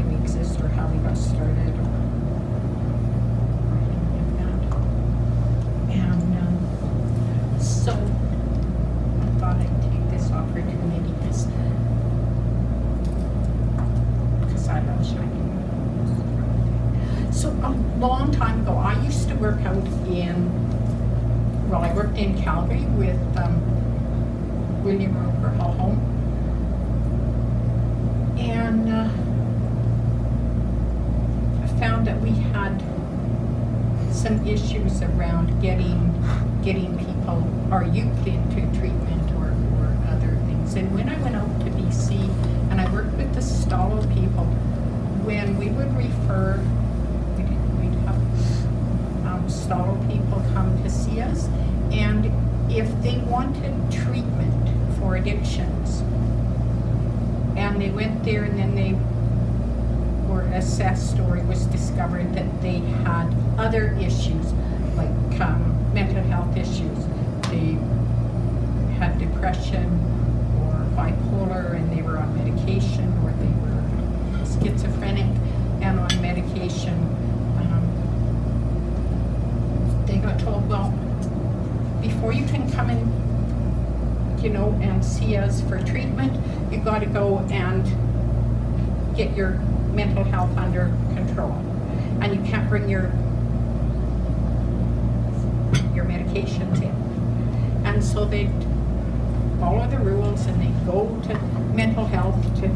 why we exist or how we got started or anything like that. And so I thought I'd take this opportunity because I love shining. So a long time ago, I used to work out I worked in Calgary with William Roper Home. And I found that we had some issues around getting people, our youth, into treatment or other things. And when I went out to BC and I worked with the Stalo people, when we would refer, we'd have Stalo people come to see us, and if they wanted treatment for addictions, and they went there and then they were assessed, or it was discovered that they had other issues like mental health issues. They had depression or bipolar and they were on medication, or they were schizophrenic and on medication. They got told, well, before you can come in, and see us for treatment, you've got to go and get your mental health under control. And you can't bring your medications in. And so they'd follow the rules and they'd go to mental health to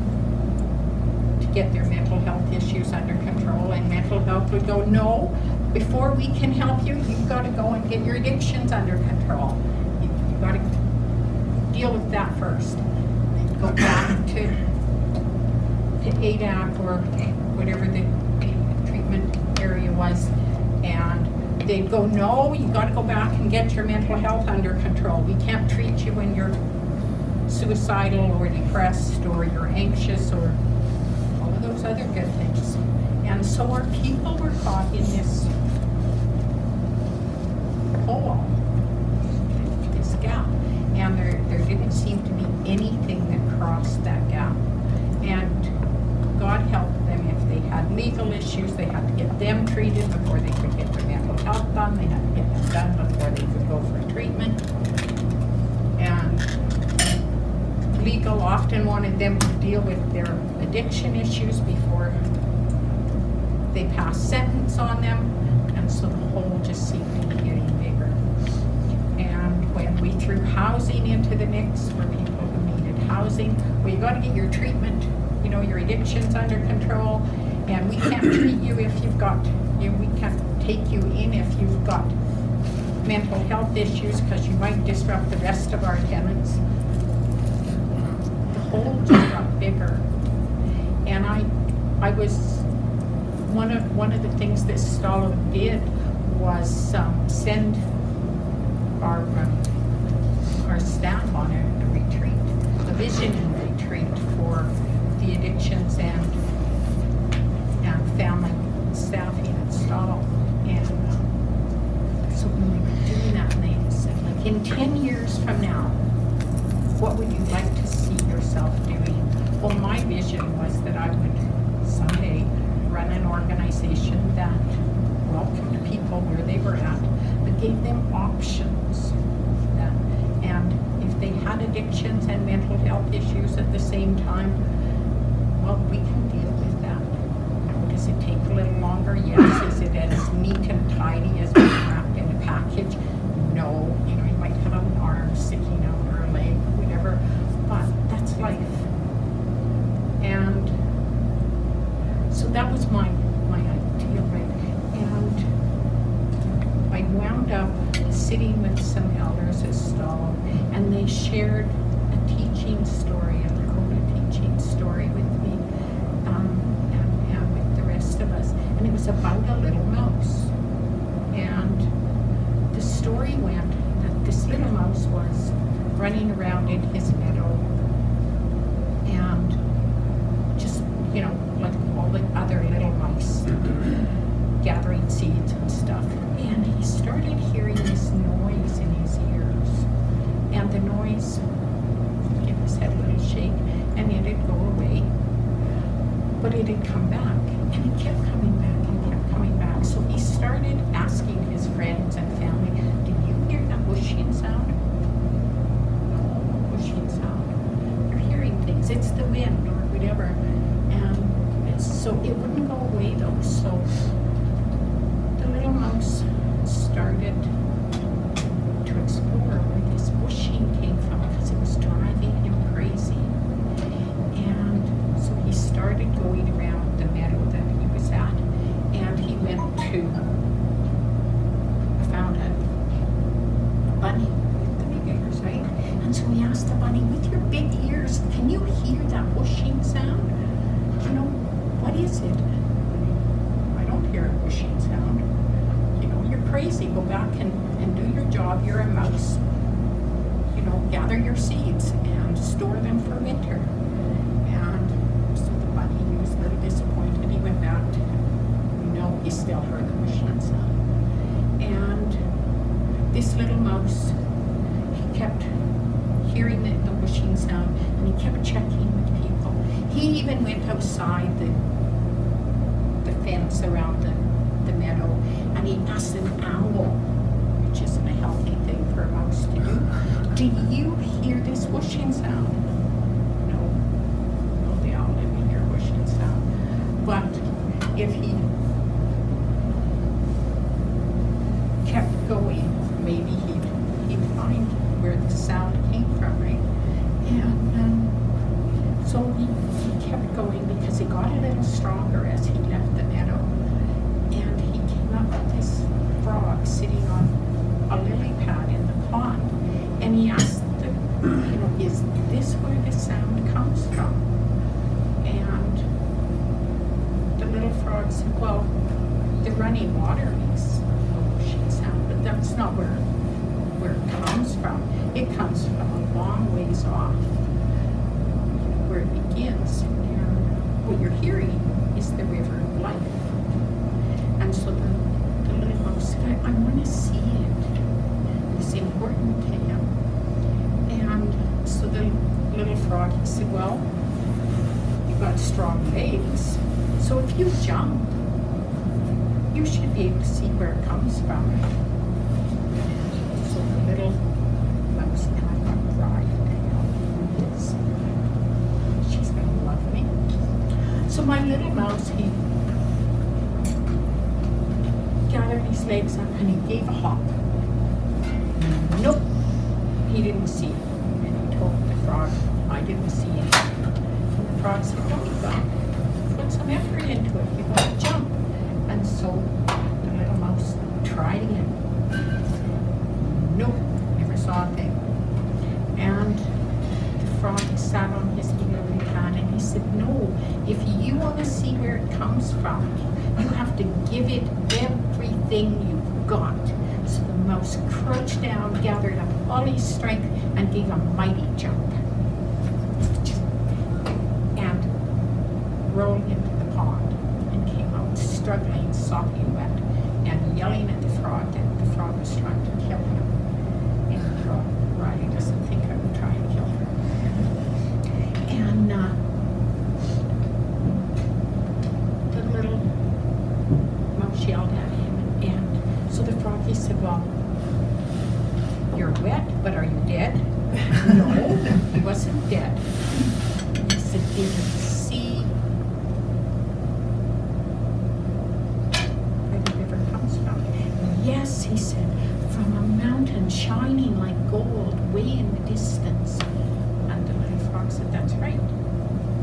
get their mental health issues under control, and mental health would go, no, before we can help you, you've got to go and get your addictions under control. You've got to deal with that first. They'd go back to ADAC or whatever the treatment area was, and they'd go, no, you got to go back and get your mental health under control. We can't treat you when you're suicidal or depressed or you're anxious or all of those other good things. And so our people were caught in this hole, this gap, and there didn't seem to be anything that crossed that gap. And God help them, if they had legal issues, they had to get them treated before they could get their mental health done. They had to get them done before they could go for treatment. And legal often wanted them to deal with their addiction issues before they passed sentence on them. And so the hole just seemed to be getting bigger. And when we threw housing into the mix for people who needed housing, well, you got to get your treatment, your addictions under control, and we can't treat you if you've got, we can't take you in if you've got mental health issues, because you might disrupt the rest of our tenants. The hole just got bigger. And I was, one of the things that Stalo did was send our staff on a retreat, a visioning retreat for the addictions and family staffing at Stalo. And so when we were doing that, they said, like, in 10 years from now, what would you like to see yourself doing? Well, my vision was that I would someday run an organization that welcomed people where they were at, but gave them options. And if they had addictions and mental health issues at the same time, well, we can deal with that. Does it take a little longer? Yes. Is it as neat and tidy as being wrapped in a package? No. You might have an arm sticking out or a leg, whatever, but that's life. And so that was my ideal, right? And I wound up sitting with some elders at Stalo, and they shared a teaching story, a Lakota teaching story with me, and with the rest of us. And it was about a little mouse. And the story went that this little mouse was running around in his meadow, and just, like all the other little mice, gathering seeds and stuff. And he started hearing this noise in his ears. And the noise would give his head a little shake, and it'd go away. But it had come back, and it kept coming back and kept coming back. So he started asking his friends and family, "Did you hear that whooshing sound?" "No, whooshing sound." "You're hearing things. It's the wind or whatever." And so it wouldn't go away though. So the little mouse started to explore where this whooshing came from because it was driving him crazy. And so he started going around the meadow that he was at, and he went to found a bunny with the big ears, right? And so he asked the bunny, "With your big ears, can you hear that whooshing sound? You know, what is it?" "I don't hear a whooshing sound." "You know, you're crazy. Go back and do your job. You're a mouse. You know, gather your seeds and store them for winter." And so the bunny, he was a little disappointed. He went back. No, he still heard the whooshing sound. And this little mouse, he kept hearing the whooshing sound, and he kept checking with people. He even went outside the fence around the meadow, and he asked an owl, which isn't a healthy thing for a mouse to do, "Do you hear this whooshing sound?" No, the owl didn't hear a whooshing sound. But if he kept going, maybe he'd find where the sound came from, right? And so he kept going because he got a little stronger as he left the meadow. And he came up with this frog sitting on a lily pad in the pond. And he asked, "Is this where the sound comes from?" And the little frog said, "Well, the running water makes a whooshing sound, but that's not where it comes from. It comes from a long ways off, where it begins. And what you're hearing is the river of life." And so the little mouse said, I want to see it. It's important to him. And so the little frog, he said, "Well, you've got strong legs, so if you jump, you should be able to see where it comes from." So the little mouse, and I'm going to cry now. She's going to love me. So my little mouse, he gathered his legs up and he gave a hop. Nope, he didn't see it. And he told the frog, "I didn't see it." And the frog said, "No, you got to put some effort into it. You got to jump." And so the little mouse tried again. Nope, never saw a thing. And the frog sat on his lily pad and he said, "No, if you want to see where it comes from, you have to give it everything you've got." So the mouse crouched down, gathered up all his strength, and gave a mighty jump. And rolled into the pond and came out struggling, sopping wet, and yelling at the frog that the frog was trying to kill him. And Riley doesn't think I would try and kill her. And the little mouse yelled at him, and so the frog, he said, "Well, you're wet, but are you dead?" No, he wasn't dead. He said, "Did you see where the river comes from?" "Yes," he said, "from a mountain shining like gold way in the distance." And the little frog said, "That's right.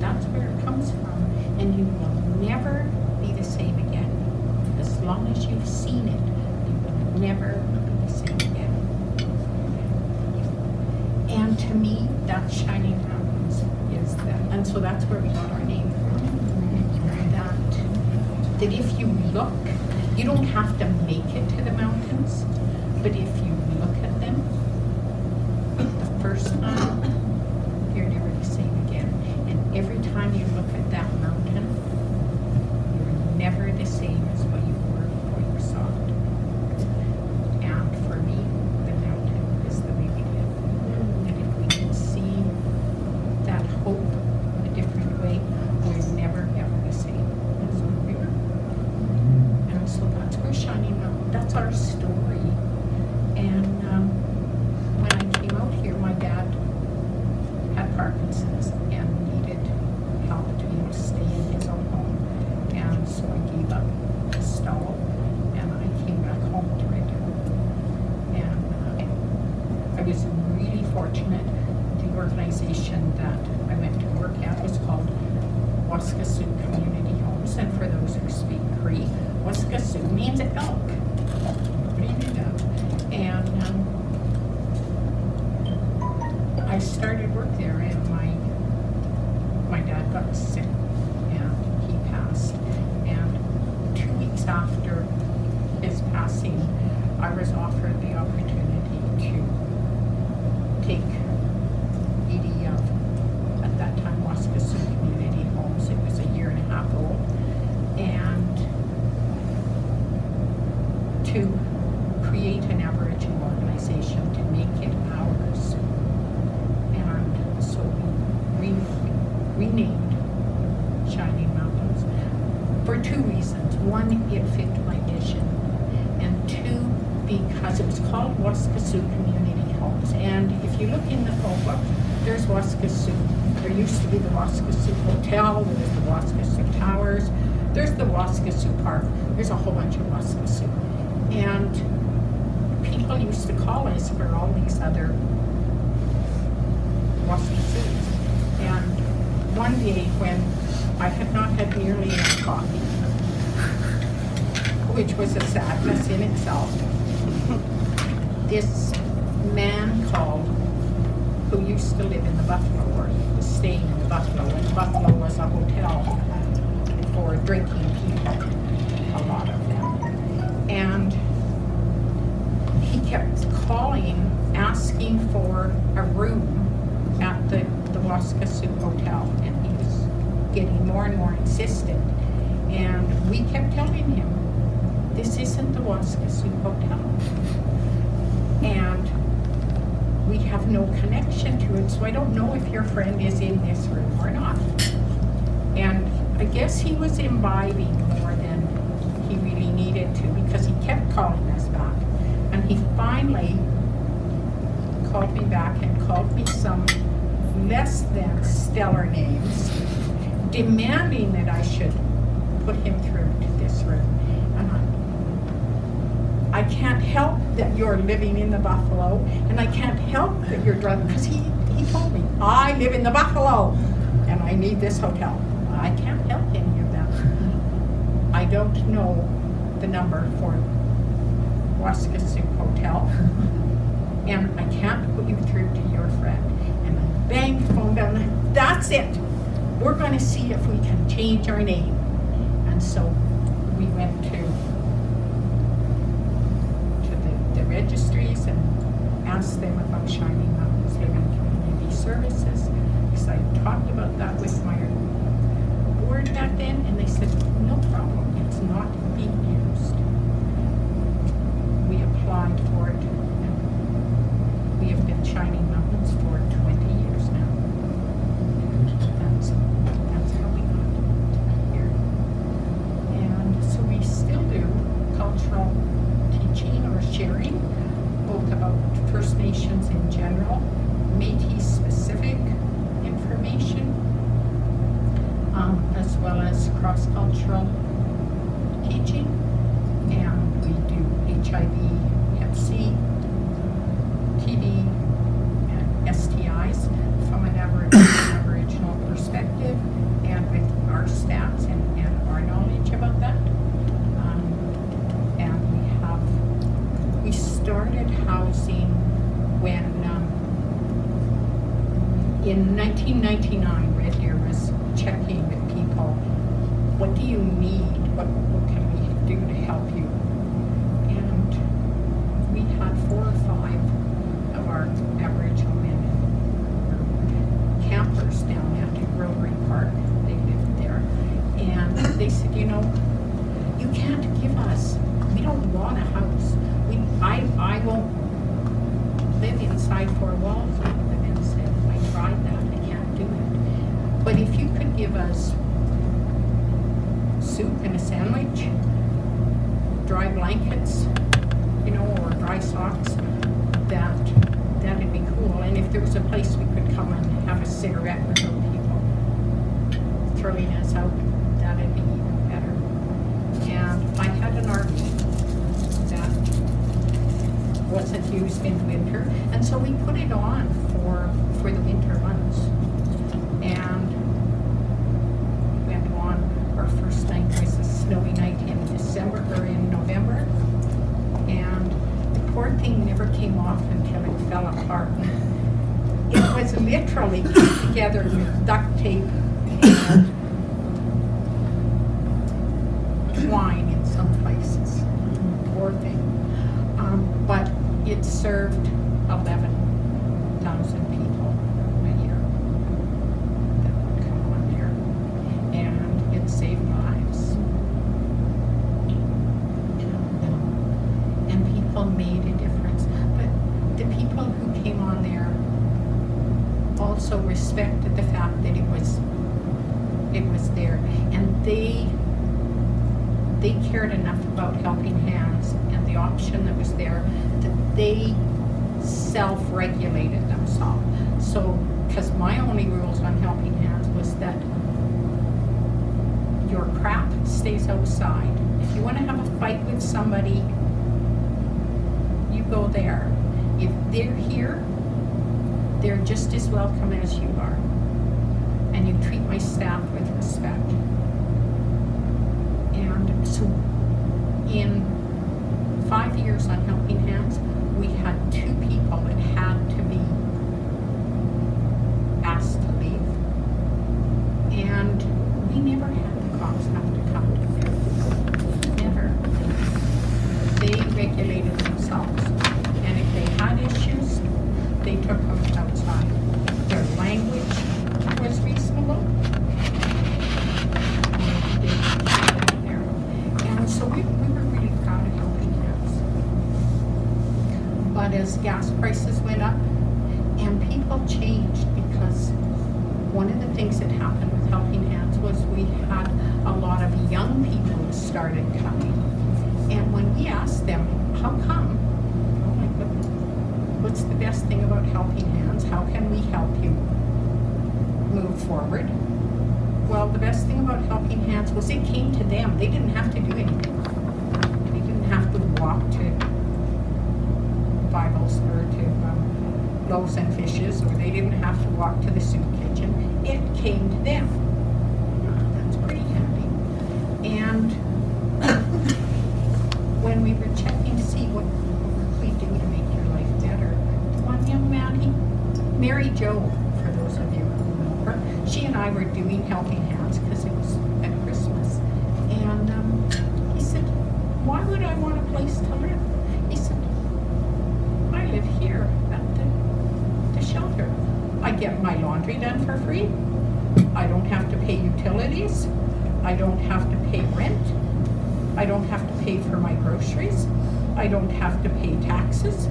That's where it comes from. And you will never be the same again. As long as you've seen it, you will never be the same again." And to me, that shining mountains is that. And so that's where we got our name from. That if you look, you don't have to make it to the mountains, but if you look at them the first time, you're never the same again. And every time you look at that mountain, you're never the same as what you were before you saw it. And for me, the mountain is the way we live. And if we can see that hope in a different way, we're never ever the same. to create an Aboriginal organization to make it ours. And so we renamed Shining Mountains for two reasons. One, it fit my vision, and two, because it was called Waskesiu Community Homes. And if you look in the phone book, there's Waskesiu. There used to be the Waskesiu Hotel, there's the Waskesiu Towers, there's the Waskesiu Park, there's a whole bunch of Waskesiu. And people used to call us for all these other Waskesius. And one day when I had not had nearly enough coffee, which was a sadness in itself, this man called who used to live in the Buffalo, or was staying in the Buffalo, and Buffalo was a hotel for drinking people, a lot of them. And he kept calling, asking for a room at the Waskesiu Hotel, and he was getting more and more insistent. And we kept telling him, this isn't the Waskesiu Hotel. And we have no connection to it, so I don't know if your friend is in this room or not. And I guess he was imbibing more than he really needed to, because he kept calling us back. And he finally called me back and called me some less than stellar names, demanding that I should put him through to this room. And I can't help that you're living in the Buffalo, and I can't help that you're drunk, because he told me, I live in the Buffalo, and I need this hotel. I can't help any of that. I don't know the number for Waskesiu Hotel, and I can't put you through to your friend. And I banged the phone down. That's it. We're going to see if we can change our name. And so we went to the registries and asked them about Shining Mountains Living Community Services, because I talked about that with my board back then, and they said, no problem, it's not being used. We applied for it, and we have been Shining Mountains for 20 years now. And that's how we got here. And so we still do cultural teaching or sharing, both about First Nations in general, Métis specific information, as well as cross-cultural teaching. And we do HIV, Hep C, TB, and STIs from an Aboriginal perspective, and with our stats and our knowledge about that. And we started housing when in 1999, Red Deer was checking with people, what do you need? What can we do to help you? And we had 4 or 5 of our Aboriginal men and campers down at Rotary Park. They lived there. And they said, you know, you can't give us, we don't want a house. I won't live inside 4 walls. The men said, I tried that, I can't do it. But if you could give us soup and a sandwich, dry blankets, you know, or dry socks, that'd be cool. And if there was a place we could come and have a cigarette without people throwing us out, that'd be even better. And I had an RV that wasn't used in winter, and so we put it on for the winter months. And we went on, our first night was a snowy night in December, or in November, and the poor thing never came off until it fell apart. It was literally put together with duct tape and twine in some places. Poor thing. But it served 11,000 people a year that would come on there, and it saved lives. It was there. And they cared enough about Helping Hands and the option that was there that they self-regulated themselves. So, because my only rules on Helping Hands was that your crap stays outside. If you want to have a fight with somebody, you go there. If they're here, they're just as welcome as you are. And you treat my staff with respect. And so in 5 years on Helping Hands, we had 2 people that had to be asked to leave. And we never had the cops have to come to them. Never. They regulated themselves. And if they had issues, they took them outside. Their language was reasonable. And so we were really proud of Helping Hands. But as gas prices went up and people changed, because one of the things that happened with Helping Hands was we had a lot of young people who started coming. And when we asked them, how come? What's the best thing about Helping Hands? How can we help you move forward? Well, the best thing about Helping Hands was it came to them. They didn't have to do anything. They didn't have to walk to Bibles or to Loaves and Fishes, or they didn't have to walk to the soup kitchen. It came to them. That's pretty handy. And when we were checking to see what we do to make your life better, one young man, Mary Jo, for those of you who know her, she and I were doing Helping Hands because it was at Christmas. And he said, why would I want a place to live? He said, I live here at the shelter. I get my laundry done for free. I don't have to pay utilities. I don't have to pay rent. I don't have to pay for my groceries. I don't have to pay taxes.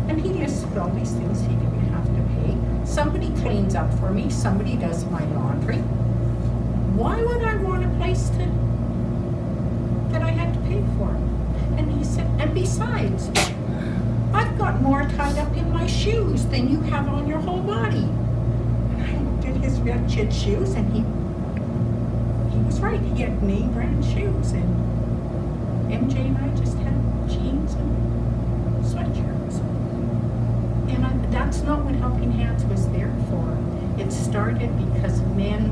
And he listed all these things he didn't have to pay. Somebody cleans up for me. Somebody does my laundry. Why would I want a place that I had to pay for? And he said, and besides, I've got more tied up in my shoes than you have on your whole body. And I looked at his wretched shoes, and he was right. He had name brand shoes, and MJ and I just had jeans and sweatshirts. And that's not what Helping Hands was there for. It started because men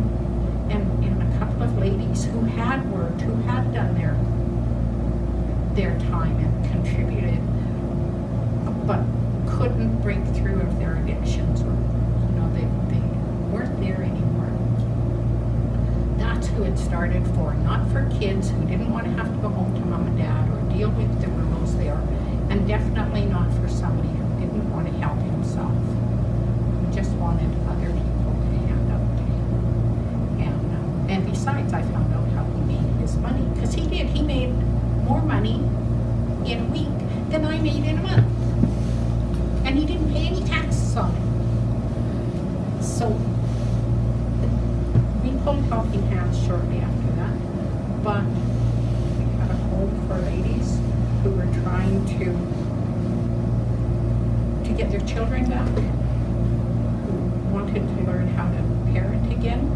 and a couple of ladies who had worked, who had done their time and contributed, but couldn't break through of their addictions, or they weren't there anymore. That's who it started for, not for kids who didn't want to have to go home to mom and dad or deal with the rules there, and definitely not for somebody who didn't want to help himself, who just wanted other people to hand out to him. And besides, I found out how he made his money, because he made more money in a week than I made in a month. And he didn't pay any taxes on it. So we pulled Helping Hands shortly after that, but we had a home for ladies who were trying to get their children back, who wanted to learn how to parent again.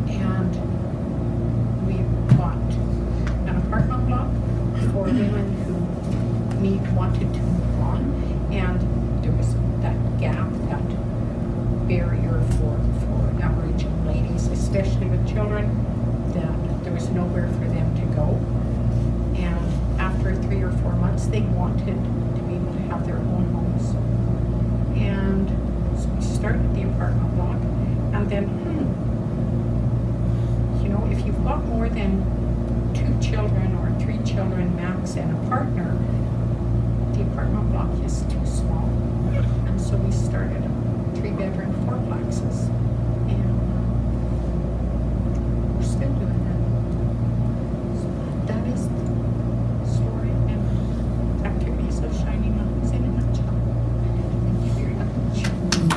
And we bought an apartment block for women who wanted to move on, and there was that gap, that barrier for Aboriginal ladies, especially with children, that there was nowhere for them to go. And after 3 or 4 months, they wanted to be able to have their own homes. And so we started the apartment block, and then, if you've got more than 2 children or 3 children max and a partner, the apartment block is too small. And so we started 3-bedroom 4-plexes.